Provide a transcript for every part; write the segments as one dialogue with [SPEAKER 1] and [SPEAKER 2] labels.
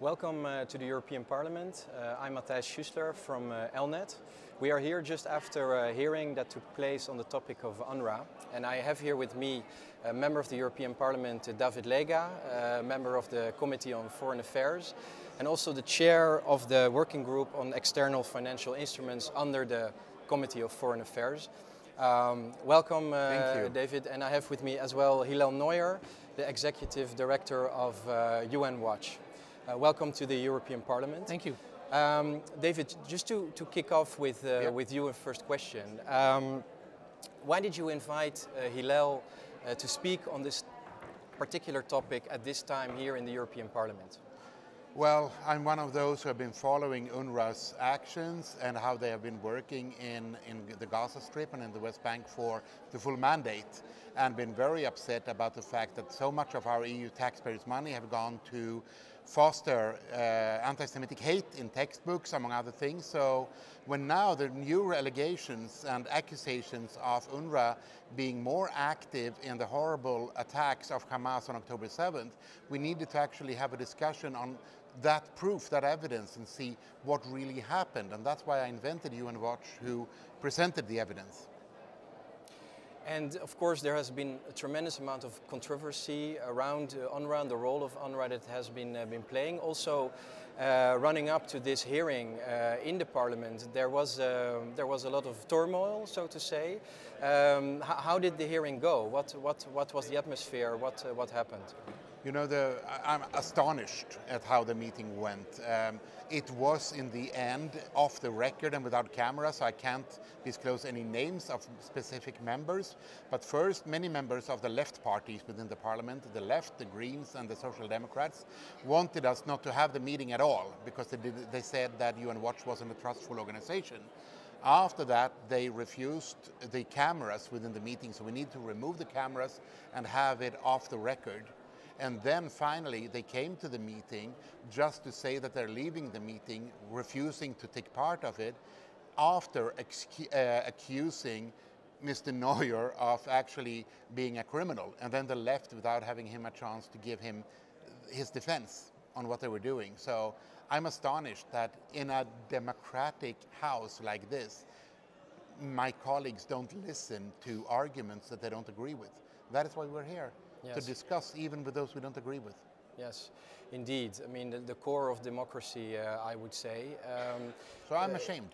[SPEAKER 1] Welcome to the European Parliament. I'm Matthijs Schussler from Elnet. We are here just after a hearing that took place on the topic of UNRWA. And I have here with me a member of the European Parliament, David Lega, a member of the Committee on Foreign Affairs, and also the chair of the Working Group on External Financial Instruments under the Committee of Foreign Affairs. Welcome, David. And I have with me as well Hillel Neuer, the Executive Director of UNRWA. Welcome to the European Parliament.
[SPEAKER 2] Thank you.
[SPEAKER 1] David, just to kick off with you a first question. Why did you invite Hillel to speak on this particular topic at this time here in the European Parliament?
[SPEAKER 3] Well, I'm one of those who have been following UNRWA's actions and how they have been working in the Gaza Strip and in the West Bank for the full mandate, and been very upset about the fact that so much of our EU taxpayers' money have gone to foster anti-Semitic hate in textbooks, among other things. So when now the new allegations and accusations of UNRWA being more active in the horrible attacks of Hamas on October 7th, we needed to actually have a discussion on that proof, that evidence, and see what really happened. And that's why I invented UNRWA, who presented the evidence.
[SPEAKER 1] And of course there has been a tremendous amount of controversy around UNRWA and the role of UNRWA that has been playing. Also running up to this hearing in the Parliament, there was a lot of turmoil, so to say. How did the hearing go? What was the atmosphere? What happened?
[SPEAKER 3] You know, I'm astonished at how the meeting went. It was in the end off the record and without camera, so I can't disclose any names of specific members. But first, many members of the left parties within the Parliament, the left, the Greens and the Social Democrats, wanted us not to have the meeting at all because they said that UNRWA wasn't a trustful organization. After that, they refused the cameras within the meeting, so we need to remove the cameras and have it off the record. And then finally they came to the meeting just to say that they're leaving the meeting, refusing to take part of it, after accusing Mr. Neuer of actually being a criminal. And then they left without having him a chance to give him his defense on what they were doing. So I'm astonished that in a democratic house like this, my colleagues don't listen to arguments that they don't agree with. That is why we're here. Yes. To discuss even with those we don't agree with.
[SPEAKER 1] Yes, indeed. I mean, the core of democracy, I would say.
[SPEAKER 3] So I'm ashamed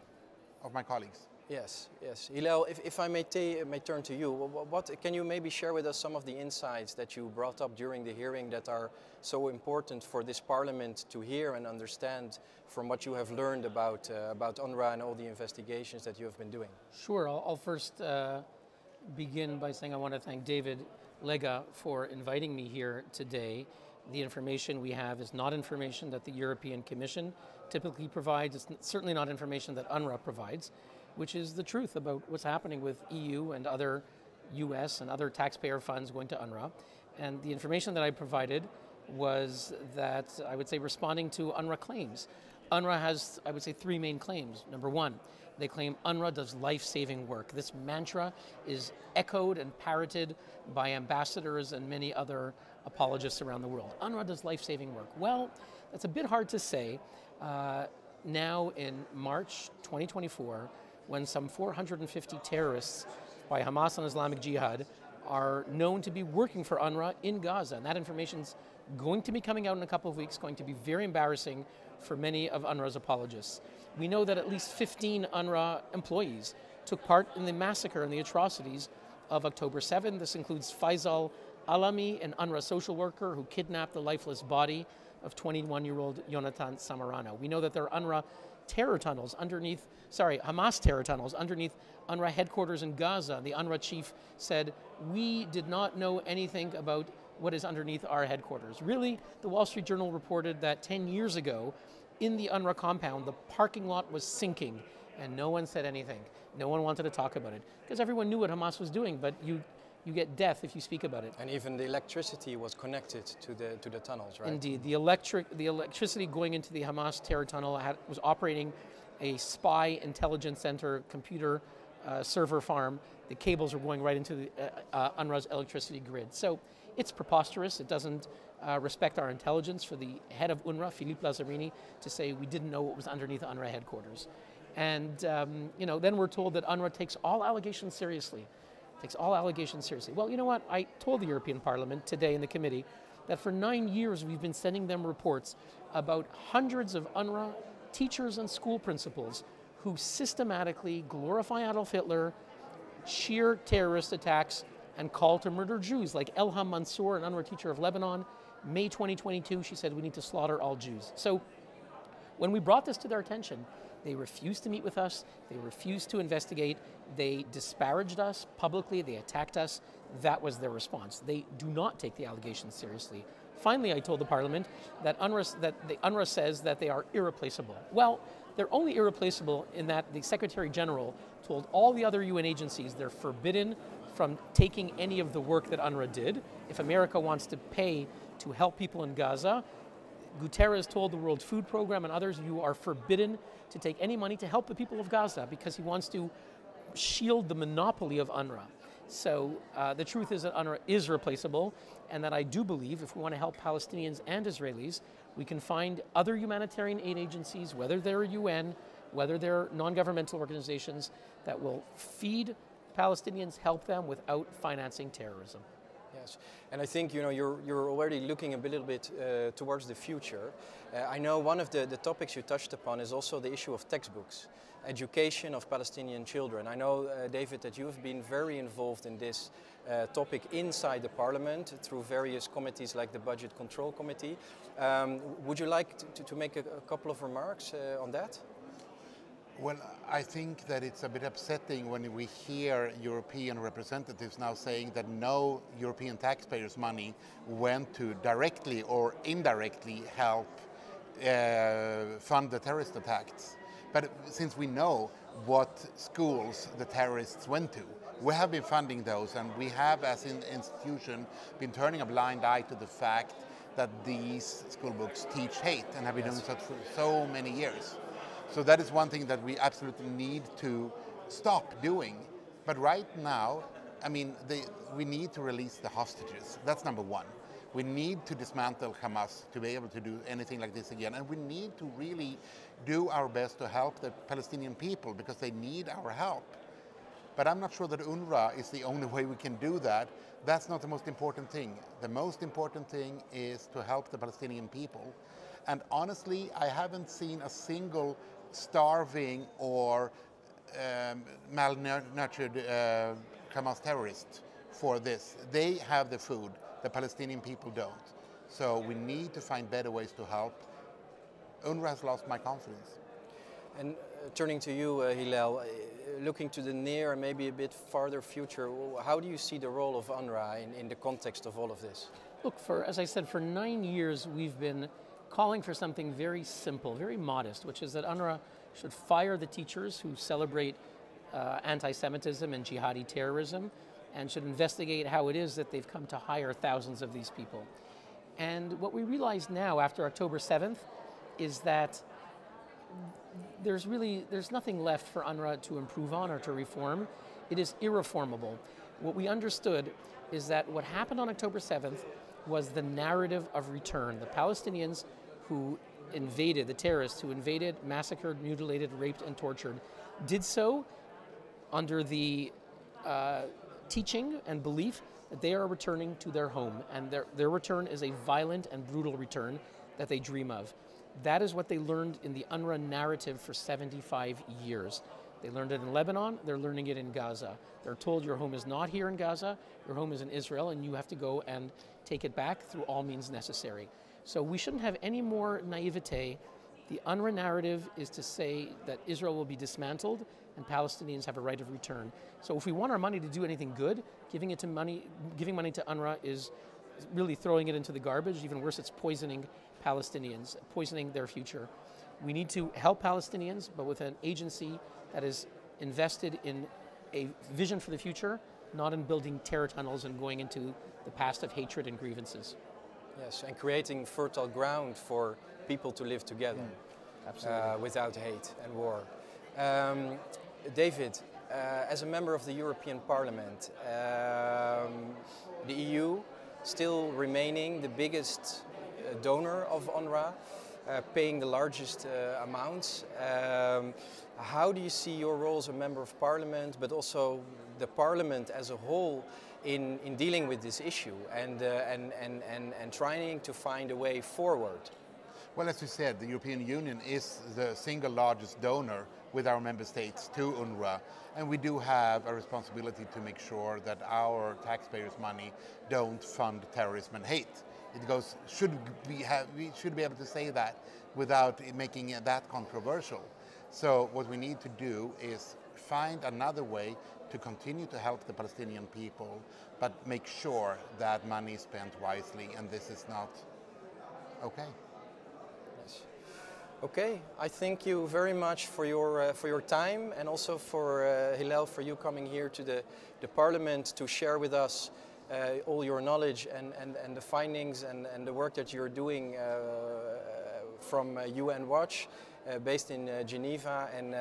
[SPEAKER 3] of my colleagues.
[SPEAKER 1] Yes, yes. Hillel, if I may turn to you, what can you maybe share with us some of the insights that you brought up during the hearing that are so important for this Parliament to hear and understand from what you have learned about UNRWA and all the investigations that you have been doing?
[SPEAKER 2] Sure. I'll first begin by saying I want to thank David Lega for inviting me here today. The information we have is not information that the European Commission typically provides. It's certainly not information that UNRWA provides, which is the truth about what's happening with EU and other US and other taxpayer funds going to UNRWA. And the information that I provided was that, I would say, responding to UNRWA claims. UNRWA has, I would say, three main claims. Number one, they claim UNRWA does life-saving work. This mantra is echoed and parroted by ambassadors and many other apologists around the world. UNRWA does life-saving work. Well, that's a bit hard to say now in March 2024, when some 450 terrorists by Hamas and Islamic Jihad are known to be working for UNRWA in Gaza. And that information's going to be coming out in a couple of weeks, going to be very embarrassing for many of UNRWA's apologists. We know that at least 15 UNRWA employees took part in the massacre and the atrocities of October 7. This includes Faisal Alami, an UNRWA social worker who kidnapped the lifeless body of 21-year-old Yonatan Samarano. We know that there are Hamas terror tunnels underneath UNRWA headquarters in Gaza. The UNRWA chief said, "We did not know anything about what is underneath our headquarters." Really, the Wall Street Journal reported that 10 years ago, in the UNRWA compound, the parking lot was sinking, and no one said anything. No one wanted to talk about it, because everyone knew what Hamas was doing, but you get death if you speak about it.
[SPEAKER 1] And even the electricity was connected to the tunnels, right?
[SPEAKER 2] Indeed, the electricity going into the Hamas terror tunnel was operating a spy intelligence center computer server farm. The cables were going right into the UNRWA's electricity grid. So it's preposterous. It doesn't respect our intelligence for the head of UNRWA, Philippe Lazzarini, to say we didn't know what was underneath UNRWA headquarters. And then we're told that UNRWA takes all allegations seriously. Well, you know what? I told the European Parliament today in the committee that for 9 years we've been sending them reports about hundreds of UNRWA teachers and school principals who systematically glorify Adolf Hitler, cheer terrorist attacks, and call to murder Jews, like Elham Mansour, an UNRWA teacher of Lebanon. May 2022, she said we need to slaughter all Jews. So when we brought this to their attention, they refused to meet with us, they refused to investigate, they disparaged us publicly, they attacked us. That was their response. They do not take the allegations seriously. Finally, I told the Parliament that UNRWA says that they are irreplaceable. Well, they're only irreplaceable in that the Secretary General told all the other UN agencies they're forbidden from taking any of the work that UNRWA did. If America wants to pay to help people in Gaza, Guterres told the World Food Program and others, you are forbidden to take any money to help the people of Gaza because he wants to shield the monopoly of UNRWA. So the truth is that UNRWA is replaceable, and that I do believe if we want to help Palestinians and Israelis, we can find other humanitarian aid agencies, whether they're UN, whether they're non-governmental organizations, that will feed Palestinians, help them without financing terrorism.
[SPEAKER 1] Yes, and I think you're already looking a little bit towards the future. I know one of the topics you touched upon is also the issue of textbooks, education of Palestinian children. I know, David, that you have been very involved in this topic inside the Parliament through various committees like the Budget Control Committee. Would you like to make a couple of remarks on that?
[SPEAKER 3] Well, I think that it's a bit upsetting when we hear European representatives now saying that no European taxpayers' money went to directly or indirectly help fund the terrorist attacks. But since we know what schools the terrorists went to, we have been funding those, and we have, as an institution, been turning a blind eye to the fact that these school books teach hate and have been doing so for so many years. So that is one thing that we absolutely need to stop doing. But right now, I mean, we need to release the hostages. That's number one. We need to dismantle Hamas to be able to do anything like this again. And we need to really do our best to help the Palestinian people because they need our help. But I'm not sure that UNRWA is the only way we can do that. That's not the most important thing. The most important thing is to help the Palestinian people. And honestly, I haven't seen a single starving or malnourished Hamas terrorist for this. They have the food, the Palestinian people don't. So we need to find better ways to help. UNRWA has lost my confidence.
[SPEAKER 1] And turning to you, Hillel, looking to the near and maybe a bit farther future, how do you see the role of UNRWA in the context of all of this?
[SPEAKER 2] Look, as I said, for 9 years we've been calling for something very simple, very modest, which is that UNRWA should fire the teachers who celebrate anti-Semitism and jihadi terrorism, and should investigate how it is that they've come to hire thousands of these people. And what we realize now, after October 7th, is that there's nothing left for UNRWA to improve on or to reform. It is irreformable. What we understood is that what happened on October 7th was the narrative of return. The Palestinians who invaded, the terrorists who invaded, massacred, mutilated, raped, and tortured, did so under the teaching and belief that they are returning to their home, and their return is a violent and brutal return that they dream of. That is what they learned in the UNRWA narrative for 75 years. They learned it in Lebanon, they're learning it in Gaza. They're told your home is not here in Gaza, your home is in Israel, and you have to go and take it back through all means necessary. So we shouldn't have any more naivete. The UNRWA narrative is to say that Israel will be dismantled and Palestinians have a right of return. So if we want our money to do anything good, giving money to UNRWA is really throwing it into the garbage. Even worse, it's poisoning Palestinians, poisoning their future. We need to help Palestinians, but with an agency that is invested in a vision for the future, not in building terror tunnels and going into the past of hatred and grievances.
[SPEAKER 1] Yes, and creating fertile ground for people to live together without hate and war. David, as a member of the European Parliament, the EU still remaining the biggest donor of UNRWA, paying the largest amounts. How do you see your role as a member of parliament, but also the parliament as a whole in dealing with this issue and trying to find a way forward?
[SPEAKER 3] Well, as you said, the European Union is the single largest donor with our member states to UNRWA, and we do have a responsibility to make sure that our taxpayers' money don't fund terrorism and hate. We should be able to say that without making it that controversial. So what we need to do is find another way to continue to help the Palestinian people, but make sure that money is spent wisely, and this is not okay.
[SPEAKER 1] Yes. Okay, I thank you very much for your time, and also for Hillel, for you coming here to the Parliament to share with us all your knowledge and the findings and the work that you're doing from UNRWA, based in Geneva, and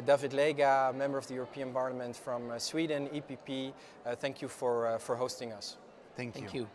[SPEAKER 1] David Lega, member of the European Parliament from Sweden, EPP. Thank you for hosting us.
[SPEAKER 3] Thank you.
[SPEAKER 2] Thank you.